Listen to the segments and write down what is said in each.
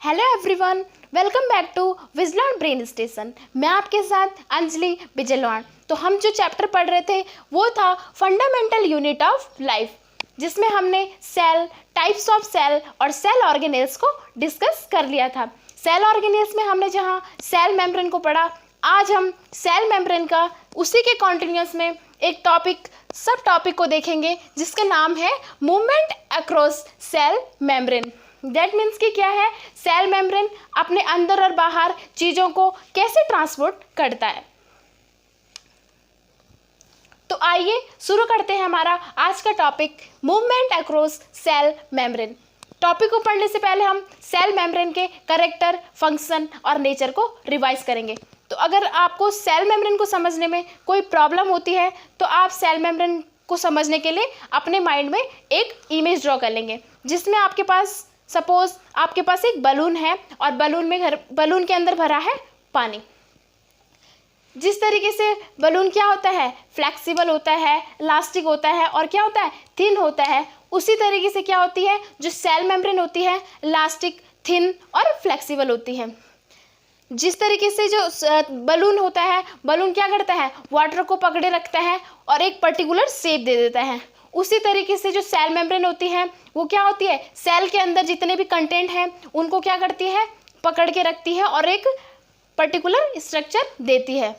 Hello everyone, welcome back to विजलॉन brain station. मैं आपके साथ अंजलि बिजलवान। तो हम जो चैप्टर पढ़ रहे थे वो था फंडामेंटल यूनिट ऑफ लाइफ, जिसमें हमने सेल, टाइप्स ऑफ सेल और सेल ऑर्गेनेल्स को डिस्कस कर लिया था। सेल ऑर्गेनेल्स में हमने जहाँ सेल मेम्ब्रेन को पढ़ा, आज हम सेल मेम्ब्रेन का उसी के कॉन्टिन्यूस में एक टॉपिक, सब टॉपिक को देखेंगे जिसका नाम है movement across cell membrane. That means कि क्या है, सेल मेम्ब्रेन अपने अंदर और बाहर चीज़ों को कैसे ट्रांसपोर्ट करता है। तो आइए शुरू करते हैं हमारा आज का topic, movement across cell membrane. Topic को पढ़ने से पहले हम सेल मेम्ब्रेन के कैरेक्टर, फंक्शन और नेचर को रिवाइज करेंगे। तो अगर आपको सेल मेम्ब्रेन को समझने में कोई प्रॉब्लम होती है तो आप सेल मेम्ब्रेन को समझने के लिए अपने माइंड में एक इमेज ड्रॉ कर लेंगे, जिसमें आपके पास सपोज आपके पास एक बलून है और बलून के अंदर भरा है पानी। जिस तरीके से बलून क्या होता है, फ्लेक्सिबल होता है, इलास्टिक होता है और क्या होता है, थिन होता है, उसी तरीके से क्या होती है, जो सेल मेम्ब्रेन होती है, इलास्टिक, थिन और फ्लेक्सिबल होती है। जिस तरीके से जो बलून होता है, बलून क्या करता है, वाटर को पकड़े रखता है और एक पर्टिकुलर शेप दे देता है। उसी तरीके से जो सेल मेम्ब्रेन होती है वो क्या होती है, सेल के अंदर जितने भी कंटेंट हैं उनको क्या करती है, पकड़ के रखती है और एक पर्टिकुलर स्ट्रक्चर देती है।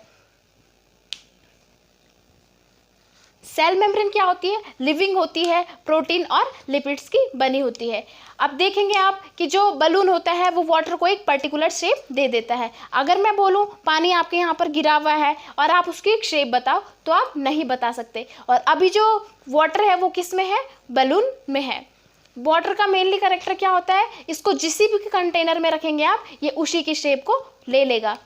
सेल मेम्ब्रेन क्या होती है, लिविंग होती है, प्रोटीन और लिपिड्स की बनी होती है। अब देखेंगे आप कि जो बलून होता है वो वाटर को एक पर्टिकुलर शेप दे देता है। अगर मैं बोलूँ पानी आपके यहाँ पर गिरा हुआ है और आप उसकी एक शेप बताओ तो आप नहीं बता सकते। और अभी जो वाटर है वो किस में है, बलून में है। वाटर का मेनली कैरेक्टर क्या होता है, इसको जिस भी कंटेनर में रखेंगे आप, ये उसी की शेप को ले लेगा।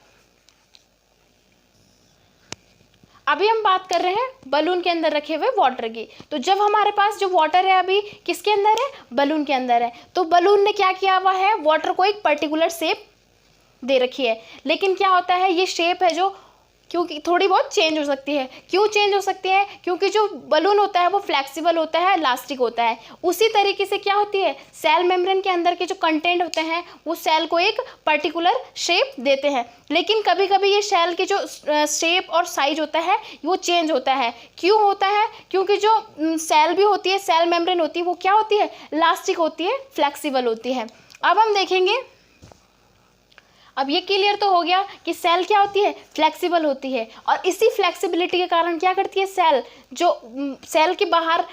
अभी हम बात कर रहे हैं बलून के अंदर रखे हुए वाटर की। तो जब हमारे पास जो वाटर है अभी किसके अंदर है, बलून के अंदर है, तो बलून ने क्या किया हुआ है, वाटर को एक पर्टिकुलर शेप दे रखी है। लेकिन क्या होता है, ये शेप है जो क्योंकि थोड़ी बहुत चेंज हो सकती है। क्यों चेंज हो सकती है, क्योंकि जो बलून होता है वो फ्लेक्सिबल होता है, इलास्टिक होता है। उसी तरीके से क्या होती है, सेल मेम्ब्रेन के अंदर के जो कंटेंट होते हैं वो सेल को एक पर्टिकुलर शेप देते हैं। लेकिन कभी कभी ये सेल की जो शेप और साइज होता है वो चेंज होता है। क्यों होता है, क्योंकि जो सेल भी होती है, सेल मेम्ब्रेन होती है, वो क्या होती है, इलास्टिक होती है, फ्लेक्सिबल होती है। अब हम देखेंगे, अब ये क्लियर तो हो गया कि सेल क्या होती है, फ्लेक्सिबल होती है। और इसी फ्लेक्सिबिलिटी के कारण क्या करती है सेल, जो सेल के बाहर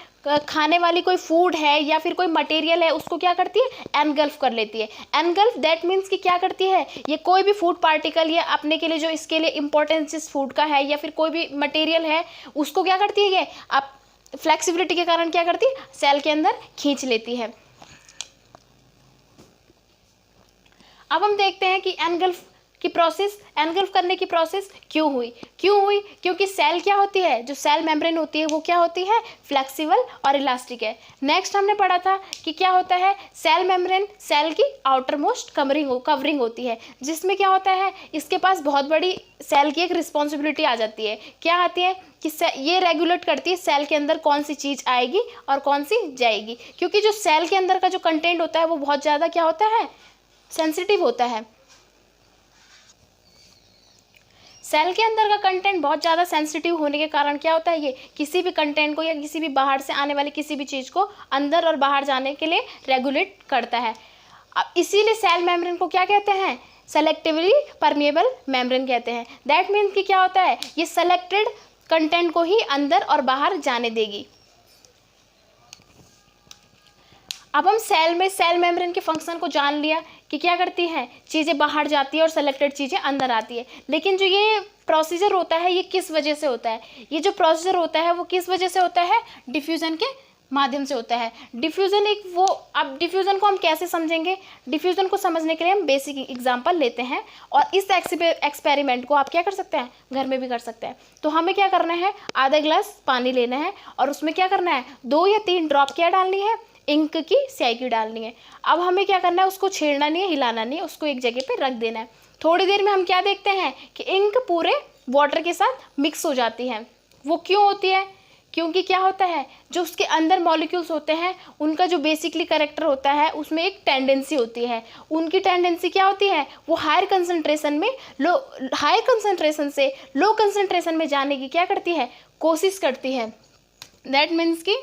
खाने वाली कोई फूड है या फिर कोई मटेरियल है उसको क्या करती है, एनगल्फ कर लेती है। एनगल्फ दैट मीन्स कि क्या करती है, ये कोई भी फूड पार्टिकल या अपने के लिए जो इसके लिए इंपॉर्टेंस इस फूड का है या फिर कोई भी मटेरियल है उसको क्या करती है, ये अब फ्लेक्सिबिलिटी के कारण क्या करती है, सेल के अंदर खींच लेती है। अब हम देखते हैं कि एनगल्फ करने की प्रोसेस क्यों हुई। क्योंकि सेल क्या होती है, जो सेल मेम्ब्रेन होती है वो क्या होती है, फ्लेक्सिबल और इलास्टिक है। नेक्स्ट हमने पढ़ा था कि क्या होता है, सेल मेम्ब्रेन सेल की आउटर मोस्ट कवरिंग होती है, जिसमें क्या होता है, इसके पास बहुत बड़ी सेल की एक रिस्पॉन्सिबिलिटी आ जाती है। क्या आती है कि ये रेगुलेट करती है सेल के अंदर कौन सी चीज़ आएगी और कौन सी जाएगी। क्योंकि जो सेल के अंदर का जो कंटेंट होता है वो बहुत ज़्यादा क्या होता है, सेंसिटिव होता है। सेल के अंदर का कंटेंट बहुत ज़्यादा सेंसिटिव होने के कारण क्या होता है, ये किसी भी कंटेंट को या किसी भी बाहर से आने वाली किसी भी चीज़ को अंदर और बाहर जाने के लिए रेगुलेट करता है। अब इसीलिए सेल मेम्ब्रेन को क्या कहते हैं, सेलेक्टिवली परमिएबल मेम्ब्रेन कहते हैं। दैट मीन्स कि क्या होता है, ये सेलेक्टेड कंटेंट को ही अंदर और बाहर जाने देगी। अब हम सेल मेम्ब्रेन के फंक्शन को जान लिया कि क्या करती हैं, चीज़ें बाहर जाती है और सेलेक्टेड चीज़ें अंदर आती है। लेकिन जो ये प्रोसीजर होता है ये किस वजह से होता है, ये जो प्रोसीजर होता है वो किस वजह से होता है, डिफ्यूज़न के माध्यम से होता है। डिफ्यूज़न एक वो, अब डिफ्यूज़न को हम कैसे समझेंगे, डिफ्यूज़न को समझने के लिए हम बेसिक एग्जांपल लेते हैं और इस एक्सपेरिमेंट को आप क्या कर सकते हैं, घर में भी कर सकते हैं। तो हमें क्या करना है, आधा गिलास पानी लेना है और उसमें क्या करना है, 2 या 3 ड्रॉप क्या डालनी है, इंक की स्याही की डालनी है। अब हमें क्या करना है, उसको छेड़ना नहीं है, हिलाना नहीं है, उसको एक जगह पे रख देना है। थोड़ी देर में हम क्या देखते हैं कि इंक पूरे वाटर के साथ मिक्स हो जाती है। वो क्यों होती है, क्योंकि क्या होता है, जो उसके अंदर मॉलिक्यूल्स होते हैं उनका जो बेसिकली कैरेक्टर होता है उसमें एक टेंडेंसी होती है। उनकी टेंडेंसी क्या होती है, वो हायर कंसंट्रेशन से लो कंसंट्रेशन में जाने की क्या करती है, कोशिश करती है। दैट मीन्स कि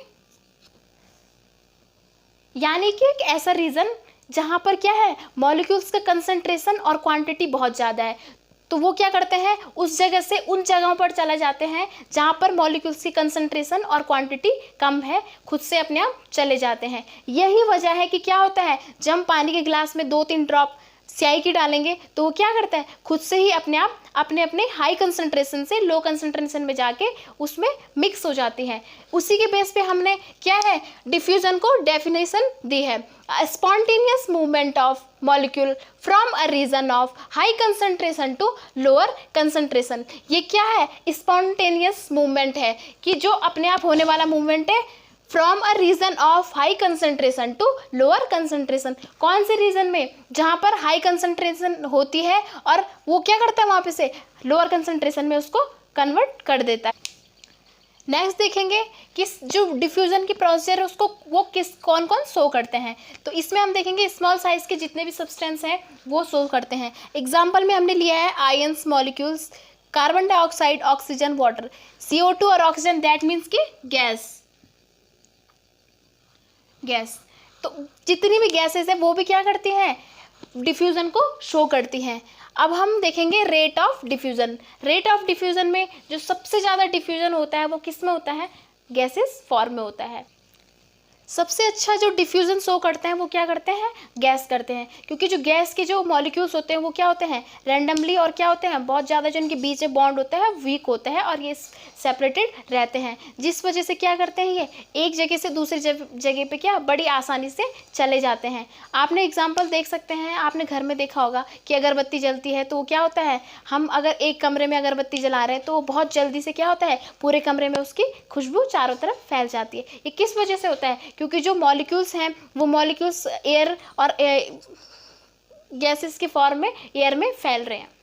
यानी कि एक ऐसा रीजन जहाँ पर क्या है, मॉलिक्यूल्स का कंसंट्रेशन और क्वांटिटी बहुत ज़्यादा है, तो वो क्या करते हैं, उस जगह से उन जगहों पर चले जाते हैं जहाँ पर मॉलिक्यूल्स की कंसंट्रेशन और क्वांटिटी कम है, खुद से अपने आप चले जाते हैं। यही वजह है कि क्या होता है, जब हम पानी के गिलास में 2-3 ड्रॉप स्याही की डालेंगे तो वो क्या करता है, खुद से ही अपने आप अपने हाई कंसंट्रेशन से लो कंसंट्रेशन में जाके उसमें मिक्स हो जाती हैं। उसी के बेस पे हमने क्या है, डिफ्यूजन को डेफिनेशन दी है, spontaneous movement of molecule from a region of high concentration to lower concentration. ये क्या है, स्पॉन्टेनियस मूवमेंट है कि जो अपने आप होने वाला मूवमेंट है from a region of high concentration to lower concentration. कौन से रीजन में, जहाँ पर हाई कंसंट्रेशन होती है और वो क्या करता है, वहाँ पे से लोअर कंसंट्रेशन में उसको कन्वर्ट कर देता है। नेक्स्ट देखेंगे कि जो डिफ्यूजन की प्रोसेस है उसको वो कौन कौन शो करते हैं। तो इसमें हम देखेंगे स्मॉल साइज के जितने भी सब्सटेंस हैं वो शो करते हैं। एग्जाम्पल में हमने लिया है ions molecules, carbon dioxide, oxygen, water, CO2 और ऑक्सीजन, दैट मीन्स कि गैस। तो जितनी भी गैसेस है वो भी क्या करती हैं, डिफ्यूजन को शो करती हैं। अब हम देखेंगे rate of diffusion. Rate of diffusion में जो सबसे ज़्यादा डिफ्यूजन होता है वो किस में होता है, गैसेस फॉर्म में होता है। सबसे अच्छा जो डिफ्यूजन शो करते हैं वो क्या करते हैं, गैस करते हैं, क्योंकि जो गैस के जो मॉलिक्यूल्स होते हैं वो क्या होते हैं, रैंडमली और क्या होते हैं, बहुत ज़्यादा जो इनके बीच में बॉन्ड होता है वीक होता है और ये सेपरेटेड रहते हैं, जिस वजह से क्या करते हैं, ये एक जगह से दूसरी जगह पे क्या बड़ी आसानी से चले जाते हैं। आपने एग्जाम्पल देख सकते हैं, आपने घर में देखा होगा कि अगरबत्ती जलती है तो क्या होता है, हम अगर एक कमरे में अगरबत्ती जला रहे हैं तो बहुत जल्दी से क्या होता है, पूरे कमरे में उसकी खुशबू चारों तरफ फैल जाती है। ये किस वजह से होता है, क्योंकि जो मॉलिक्यूल्स हैं वो मॉलिक्यूल्स एयर और गैसेस के फॉर्म में एयर में फैल रहे हैं।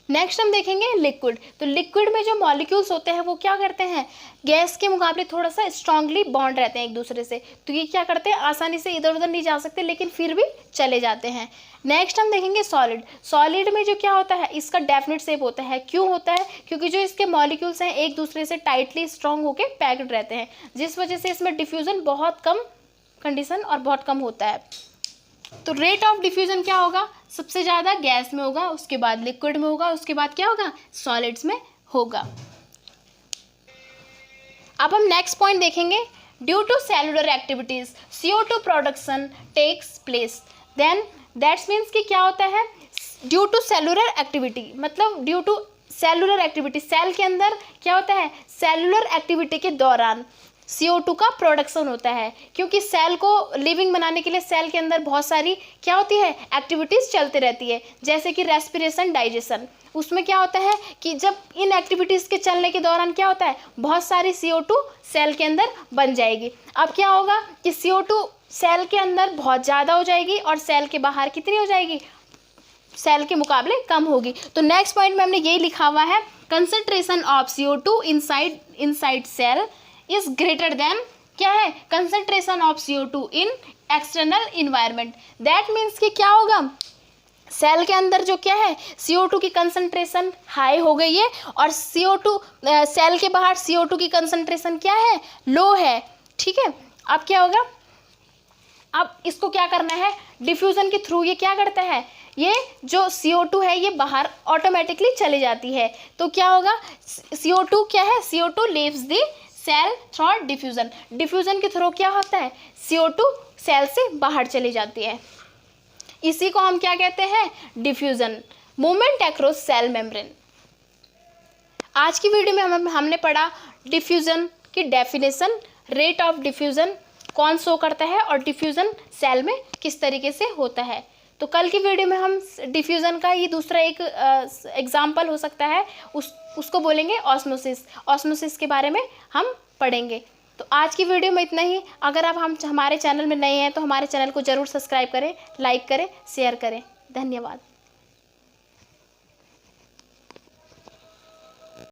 नेक्स्ट हम देखेंगे लिक्विड। तो लिक्विड में जो मॉलिक्यूल्स होते हैं वो क्या करते हैं, गैस के मुकाबले थोड़ा सा स्ट्रांगली बॉन्ड रहते हैं एक दूसरे से, तो ये क्या करते हैं, आसानी से इधर उधर नहीं जा सकते लेकिन फिर भी चले जाते हैं। नेक्स्ट हम देखेंगे सॉलिड। सॉलिड में जो क्या होता है, इसका डेफिनेट शेप होता है। क्यों होता है, क्योंकि जो इसके मॉलिक्यूल्स हैं एक दूसरे से टाइटली स्ट्रांग होकर पैक्ड रहते हैं, जिस वजह से इसमें डिफ्यूजन बहुत कम कंडीशन और बहुत कम होता है। तो रेट ऑफ डिफ्यूजन क्या होगा, सबसे ज़्यादा गैस में होगा, उसके बाद लिक्विड में होगा, उसके बाद क्या होगा, सॉलिड्स में होगा। अब हम नेक्स्ट पॉइंट देखेंगे, due to cellular activities CO2 production takes place. Then that's means कि क्या होता है, ड्यू टू सेलुलर एक्टिविटी, मतलब due to cellular activity, cell के अंदर क्या होता है, सेलुलर एक्टिविटी के दौरान CO2 का प्रोडक्शन होता है, क्योंकि सेल को लिविंग बनाने के लिए सेल के अंदर बहुत सारी क्या होती है, एक्टिविटीज़ चलती रहती है, जैसे कि रेस्पिरेशन, डाइजेशन। उसमें क्या होता है कि जब इन एक्टिविटीज़ के चलने के दौरान क्या होता है, बहुत सारी CO2 सेल के अंदर बन जाएगी। अब क्या होगा कि CO2 सेल के अंदर बहुत ज़्यादा हो जाएगी और सेल के बाहर कितनी हो जाएगी, सेल के मुकाबले कम होगी। तो नेक्स्ट पॉइंट में हमने यही लिखा हुआ है, concentration of CO2 inside cell is greater than क्या है, concentration of CO2 in external environment. That means कि क्या होगा, सेल के अंदर जो क्या है, CO2 की कंसंट्रेशन हाई हो गई है और CO2 सेल के बाहर CO2 की कंसंट्रेशन क्या है, लो है। ठीक है, अब क्या होगा, अब इसको क्या करना है, डिफ्यूजन के थ्रू ये क्या करता है, ये जो CO2 है ये बाहर ऑटोमेटिकली चली जाती है। तो क्या होगा, CO2 क्या है, CO2 leaves the cell through diffusion. Diffusion के थ्रू क्या होता है, CO2 सेल से बाहर चली जाती है। इसी को हम क्या कहते हैं, diffusion, movement across cell membrane. आज की वीडियो में हमने पढ़ा डिफ्यूजन की डेफिनेशन, रेट ऑफ डिफ्यूजन कौन शो करता है और डिफ्यूजन सेल में किस तरीके से होता है। तो कल की वीडियो में हम डिफ्यूज़न का ये दूसरा एक एग्जाम्पल हो सकता है, उसको बोलेंगे ऑस्मोसिस के बारे में हम पढ़ेंगे। तो आज की वीडियो में इतना ही। अगर आप हमारे चैनल में नए हैं तो हमारे चैनल को ज़रूर सब्सक्राइब करें, लाइक करें, शेयर करें। धन्यवाद।